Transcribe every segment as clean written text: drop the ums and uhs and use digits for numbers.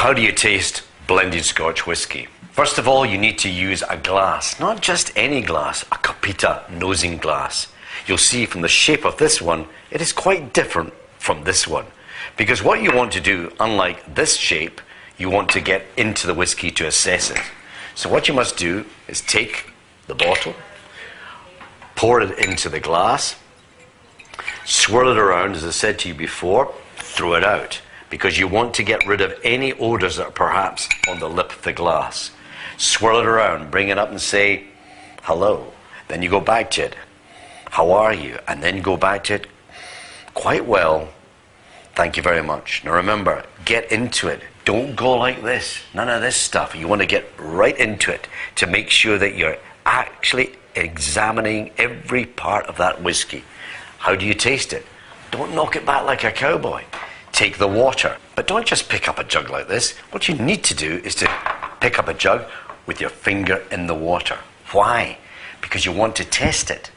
how do you taste blended Scotch whisky? First of all, you need to use a glass, not just any glass, a Copita nosing glass. You'll see from the shape of this one, it is quite different from this one. Because what you want to do, unlike this shape, you want to get into the whisky to assess it. So what you must do is take the bottle, pour it into the glass, swirl it around, as I said to you before, throw it out. Because you want to get rid of any odors that are perhaps on the lip of the glass. Swirl it around, bring it up and say, hello. Then you go back to it. How are you? And then go back to it. Quite well. Thank you very much. Now remember, get into it. Don't go like this. None of this stuff. You want to get right into it to make sure that you're actually examining every part of that whiskey. How do you taste it? Don't knock it back like a cowboy. Take the water. But don't just pick up a jug like this. What you need to do is to pick up a jug with your finger in the water. Why? Because you want to test it.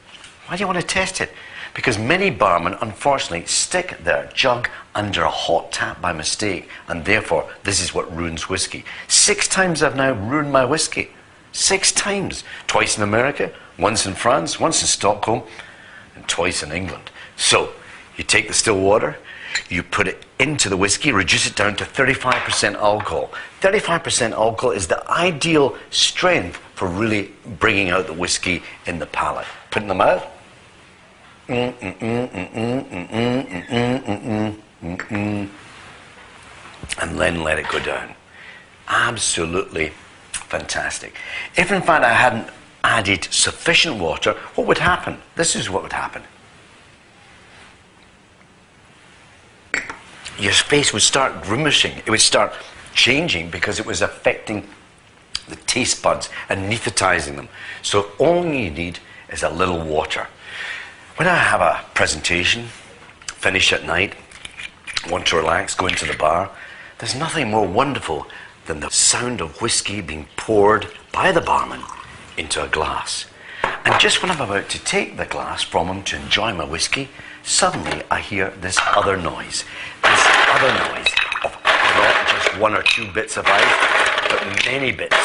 Why do you want to test it? Because many barmen, unfortunately, stick their jug under a hot tap by mistake, and therefore, this is what ruins whiskey. 6 times I've now ruined my whiskey. 6 times. Twice in America, once in France, once in Stockholm, and twice in England. So, you take the still water, you put it into the whiskey, reduce it down to 35% alcohol. 35% alcohol is the ideal strength for really bringing out the whiskey in the palate. Put it in the mouth. And then let it go down. Absolutely fantastic. If in fact I hadn't added sufficient water, what would happen? This is what would happen. Your face would start grimacing. It would start changing because it was affecting the taste buds, anesthetizing them. So all you need is a little water. When I have a presentation, finish at night, want to relax, go into the bar, there's nothing more wonderful than the sound of whiskey being poured by the barman into a glass. And just when I'm about to take the glass from him to enjoy my whiskey, suddenly I hear this other noise. This other noise of not just 1 or 2 bits of ice, but many bits.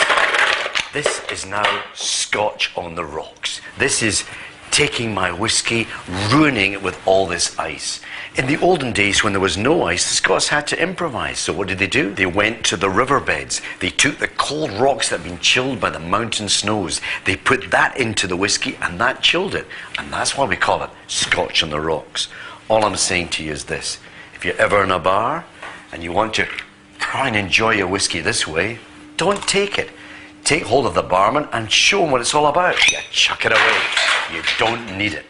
This is now Scotch on the rocks. This is taking my whiskey, ruining it with all this ice. In the olden days when there was no ice, the Scots had to improvise. So what did they do? They went to the riverbeds. They took the cold rocks that had been chilled by the mountain snows. They put that into the whiskey and that chilled it. And that's why we call it Scotch on the rocks. All I'm saying to you is this. If you're ever in a bar and you want to try and enjoy your whiskey this way, don't take it. Take hold of the barman and show him what it's all about. Yeah, chuck it away. You don't need it.